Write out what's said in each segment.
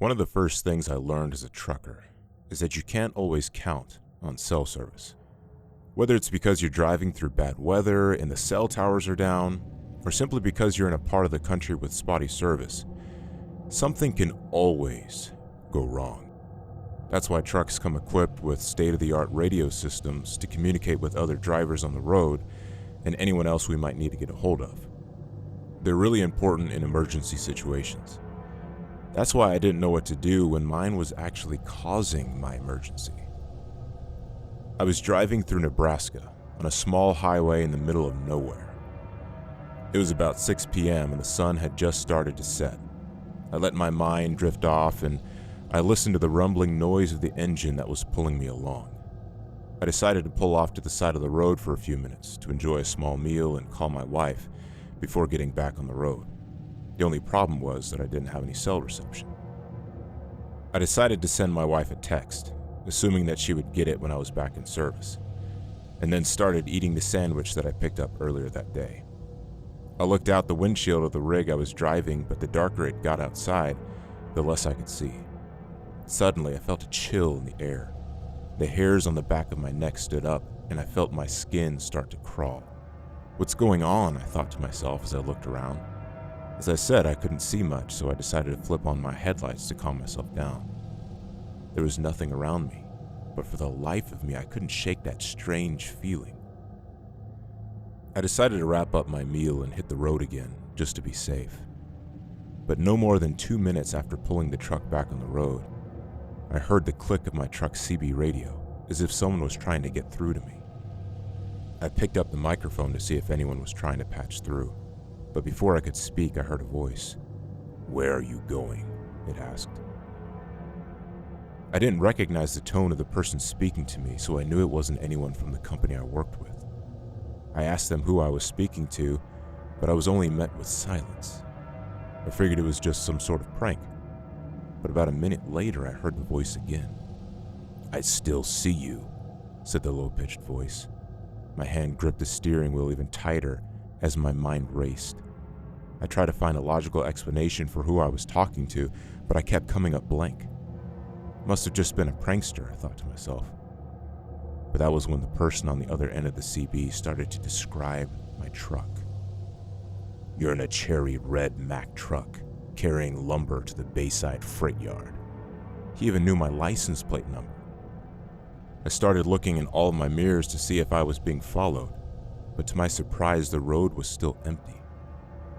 One of the first things I learned as a trucker is that you can't always count on cell service. Whether it's because you're driving through bad weather and the cell towers are down, or simply because you're in a part of the country with spotty service, something can always go wrong. That's why trucks come equipped with state-of-the-art radio systems to communicate with other drivers on the road and anyone else we might need to get a hold of. They're really important in emergency situations. That's why I didn't know what to do when mine was actually causing my emergency. I was driving through Nebraska on a small highway in the middle of nowhere. It was about 6 p.m. and the sun had just started to set. I let my mind drift off and I listened to the rumbling noise of the engine that was pulling me along. I decided to pull off to the side of the road for a few minutes to enjoy a small meal and call my wife before getting back on the road. The only problem was that I didn't have any cell reception. I decided to send my wife a text, assuming that she would get it when I was back in service, and then started eating the sandwich that I picked up earlier that day. I looked out the windshield of the rig I was driving, but the darker it got outside, the less I could see. Suddenly, I felt a chill in the air. The hairs on the back of my neck stood up, and I felt my skin start to crawl. What's going on? I thought to myself as I looked around. As I said, I couldn't see much, so I decided to flip on my headlights to calm myself down. There was nothing around me, but for the life of me, I couldn't shake that strange feeling. I decided to wrap up my meal and hit the road again, just to be safe. But no more than 2 minutes after pulling the truck back on the road, I heard the click of my truck's CB radio, as if someone was trying to get through to me. I picked up the microphone to see if anyone was trying to patch through, but before I could speak, I heard a voice. "Where are you going?" it asked. I didn't recognize the tone of the person speaking to me, so I knew it wasn't anyone from the company I worked with. I asked them who I was speaking to, but I was only met with silence. I figured it was just some sort of prank. But about a minute later, I heard the voice again. "I still see you," said the low-pitched voice. My hand gripped the steering wheel even tighter as my mind raced. I tried to find a logical explanation for who I was talking to, but I kept coming up blank. Must have just been a prankster, I thought to myself. But that was when the person on the other end of the CB started to describe my truck. "You're in a cherry red Mack truck, carrying lumber to the Bayside freight yard." He even knew my license plate number. I started looking in all of my mirrors to see if I was being followed, but to my surprise, the road was still empty.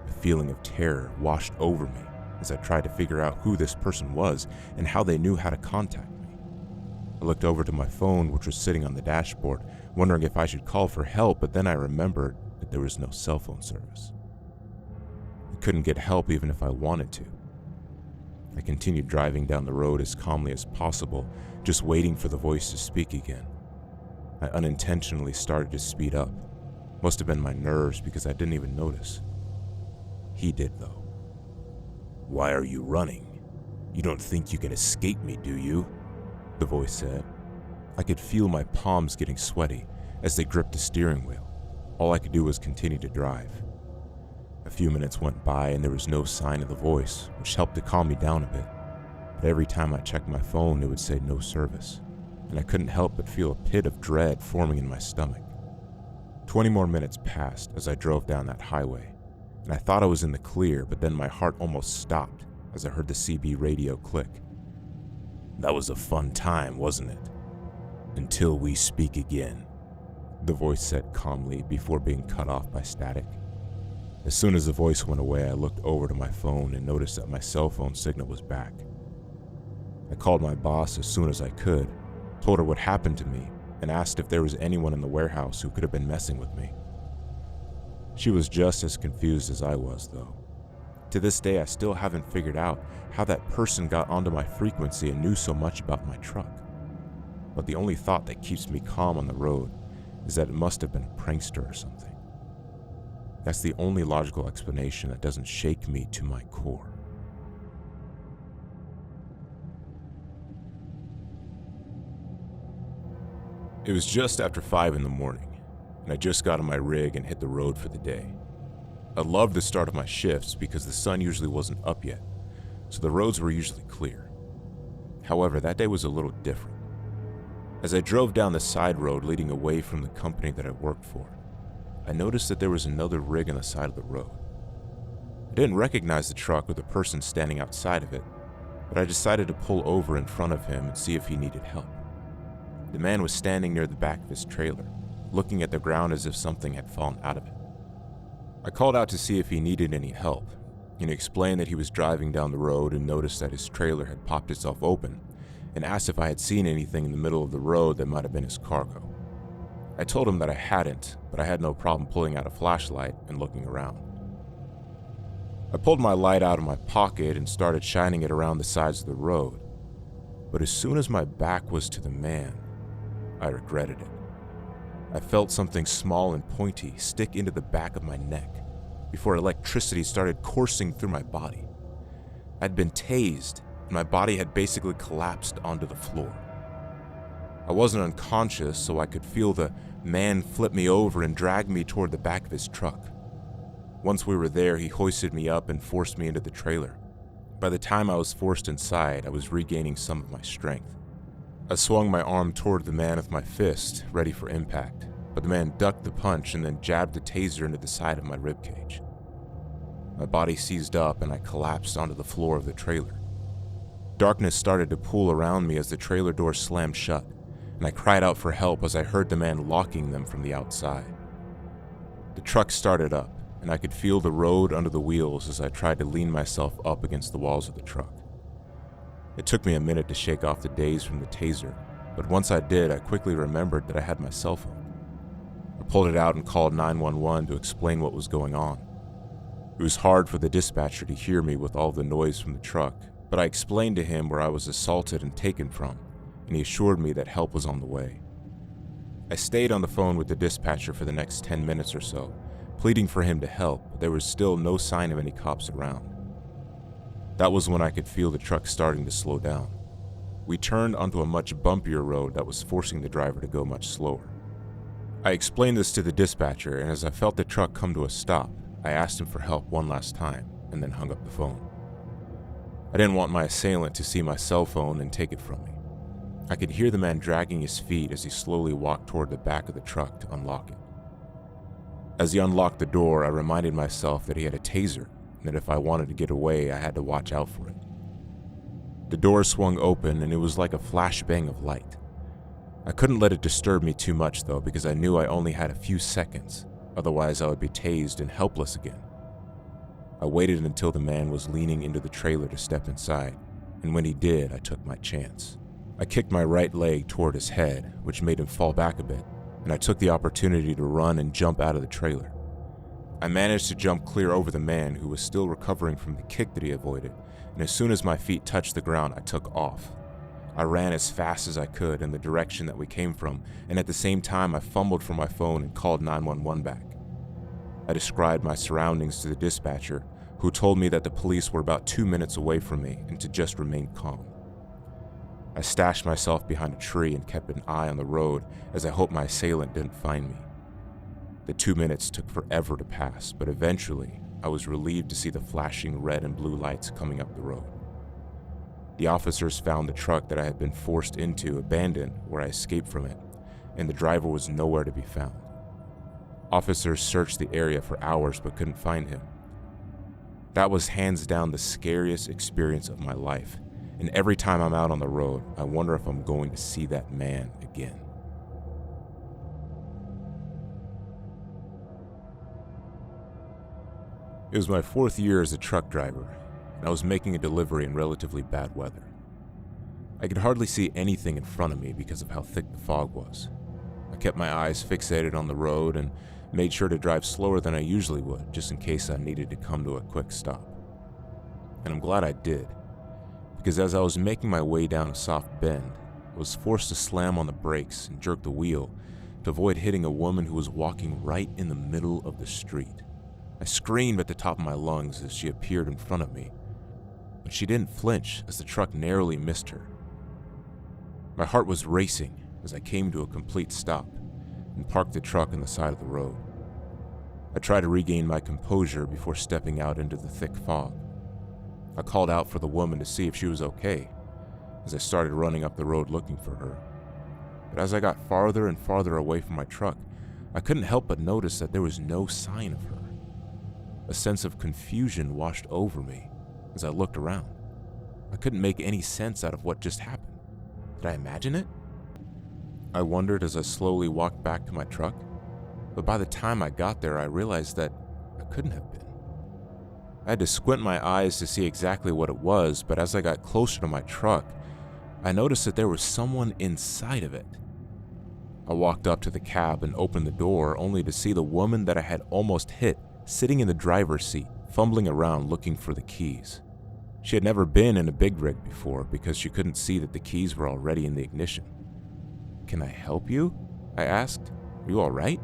A feeling of terror washed over me as I tried to figure out who this person was and how they knew how to contact me. I looked over to my phone, which was sitting on the dashboard, wondering if I should call for help, but then I remembered that there was no cell phone service. I couldn't get help even if I wanted to. I continued driving down the road as calmly as possible, just waiting for the voice to speak again. I unintentionally started to speed up. Must have been my nerves because I didn't even notice. He did, though. "Why are you running? You don't think you can escape me, do you?" the voice said. I could feel my palms getting sweaty as they gripped the steering wheel. All I could do was continue to drive. A few minutes went by and there was no sign of the voice, which helped to calm me down a bit. But every time I checked my phone, it would say no service, and I couldn't help but feel a pit of dread forming in my stomach. 20 more minutes passed as I drove down that highway, and I thought I was in the clear, but then my heart almost stopped as I heard the CB radio click. "That was a fun time, wasn't it? Until we speak again," the voice said calmly before being cut off by static. As soon as the voice went away, I looked over to my phone and noticed that my cell phone signal was back. I called my boss as soon as I could, told her what happened to me, and asked if there was anyone in the warehouse who could have been messing with me. She was just as confused as I was, though. To this day, I still haven't figured out how that person got onto my frequency and knew so much about my truck. But the only thought that keeps me calm on the road is that it must have been a prankster or something. That's the only logical explanation that doesn't shake me to my core. It was just after 5 in the morning, and I just got on my rig and hit the road for the day. I loved the start of my shifts because the sun usually wasn't up yet, so the roads were usually clear. However, that day was a little different. As I drove down the side road leading away from the company that I worked for, I noticed that there was another rig on the side of the road. I didn't recognize the truck or the person standing outside of it, but I decided to pull over in front of him and see if he needed help. The man was standing near the back of his trailer, looking at the ground as if something had fallen out of it. I called out to see if he needed any help, and he explained that he was driving down the road and noticed that his trailer had popped itself open, and asked if I had seen anything in the middle of the road that might have been his cargo. I told him that I hadn't, but I had no problem pulling out a flashlight and looking around. I pulled my light out of my pocket and started shining it around the sides of the road, but as soon as my back was to the man, I regretted it. I felt something small and pointy stick into the back of my neck before electricity started coursing through my body. I'd been tased, and my body had basically collapsed onto the floor. I wasn't unconscious, so I could feel the man flip me over and drag me toward the back of his truck. Once we were there, he hoisted me up and forced me into the trailer. By the time I was forced inside, I was regaining some of my strength. I swung my arm toward the man with my fist, ready for impact, but the man ducked the punch and then jabbed the taser into the side of my ribcage. My body seized up and I collapsed onto the floor of the trailer. Darkness started to pool around me as the trailer door slammed shut, and I cried out for help as I heard the man locking them from the outside. The truck started up, and I could feel the road under the wheels as I tried to lean myself up against the walls of the truck. It took me a minute to shake off the daze from the taser, but once I did, I quickly remembered that I had my cell phone. I pulled it out and called 911 to explain what was going on. It was hard for the dispatcher to hear me with all the noise from the truck, but I explained to him where I was assaulted and taken from, and he assured me that help was on the way. I stayed on the phone with the dispatcher for the next 10 minutes or so, pleading for him to help, but there was still no sign of any cops around. That was when I could feel the truck starting to slow down. We turned onto a much bumpier road that was forcing the driver to go much slower. I explained this to the dispatcher, and as I felt the truck come to a stop, I asked him for help one last time, and then hung up the phone. I didn't want my assailant to see my cell phone and take it from me. I could hear the man dragging his feet as he slowly walked toward the back of the truck to unlock it. As he unlocked the door, I reminded myself that he had a taser, and that if I wanted to get away, I had to watch out for it. The door swung open, and it was like a flashbang of light. I couldn't let it disturb me too much, though, because I knew I only had a few seconds, otherwise I would be tased and helpless again. I waited until the man was leaning into the trailer to step inside, and when he did, I took my chance. I kicked my right leg toward his head, which made him fall back a bit, and I took the opportunity to run and jump out of the trailer. I managed to jump clear over the man, who was still recovering from the kick that he avoided, and as soon as my feet touched the ground, I took off. I ran as fast as I could in the direction that we came from, and at the same time I fumbled for my phone and called 911 back. I described my surroundings to the dispatcher, who told me that the police were about 2 minutes away from me and to just remain calm. I stashed myself behind a tree and kept an eye on the road as I hoped my assailant didn't find me. The 2 minutes took forever to pass, but eventually I was relieved to see the flashing red and blue lights coming up the road. The officers found the truck that I had been forced into abandoned where I escaped from it, and the driver was nowhere to be found. Officers searched the area for hours but couldn't find him. That was hands down the scariest experience of my life, and every time I'm out on the road, I wonder if I'm going to see that man again. It was my 4th year as a truck driver, and I was making a delivery in relatively bad weather. I could hardly see anything in front of me because of how thick the fog was. I kept my eyes fixated on the road and made sure to drive slower than I usually would, just in case I needed to come to a quick stop. And I'm glad I did, because as I was making my way down a soft bend, I was forced to slam on the brakes and jerk the wheel to avoid hitting a woman who was walking right in the middle of the street. I screamed at the top of my lungs as she appeared in front of me, but she didn't flinch as the truck narrowly missed her. My heart was racing as I came to a complete stop and parked the truck on the side of the road. I tried to regain my composure before stepping out into the thick fog. I called out for the woman to see if she was okay, as I started running up the road looking for her. But as I got farther and farther away from my truck, I couldn't help but notice that there was no sign of her. A sense of confusion washed over me as I looked around. I couldn't make any sense out of what just happened. Did I imagine it? I wondered as I slowly walked back to my truck, but by the time I got there, I realized that I couldn't have been. I had to squint my eyes to see exactly what it was, but as I got closer to my truck, I noticed that there was someone inside of it. I walked up to the cab and opened the door, only to see the woman that I had almost hit sitting in the driver's seat, fumbling around looking for the keys. She had never been in a big rig before because she couldn't see that the keys were already in the ignition. "Can I help you?" I asked. "Are you all right?"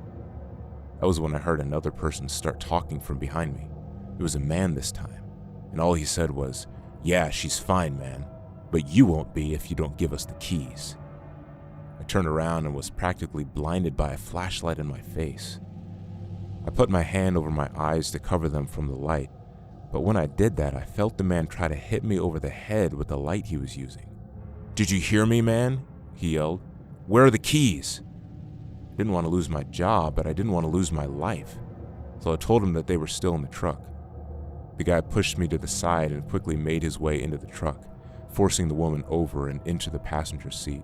That was when I heard another person start talking from behind me. It was a man this time, and all he said was, "Yeah, she's fine, man, but you won't be if you don't give us the keys." I turned around and was practically blinded by a flashlight in my face. I put my hand over my eyes to cover them from the light, but when I did that, I felt the man try to hit me over the head with the light he was using. "Did you hear me, man?" he yelled. "Where are the keys?" I didn't want to lose my job, but I didn't want to lose my life, so I told him that they were still in the truck. The guy pushed me to the side and quickly made his way into the truck, forcing the woman over and into the passenger seat.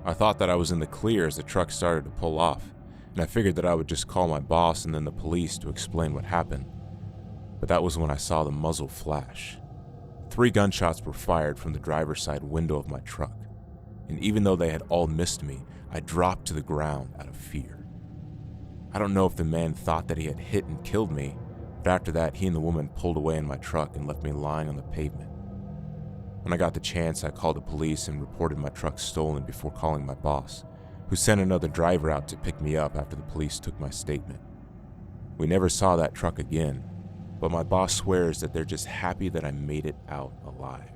I thought that I was in the clear as the truck started to pull off, and I figured that I would just call my boss and then the police to explain what happened. But that was when I saw the muzzle flash. 3 gunshots were fired from the driver's side window of my truck, and even though they had all missed me, I dropped to the ground out of fear. I don't know if the man thought that he had hit and killed me, but after that, he and the woman pulled away in my truck and left me lying on the pavement. When I got the chance, I called the police and reported my truck stolen before calling my boss, who sent another driver out to pick me up after the police took my statement. We never saw that truck again, but my boss swears that they're just happy that I made it out alive.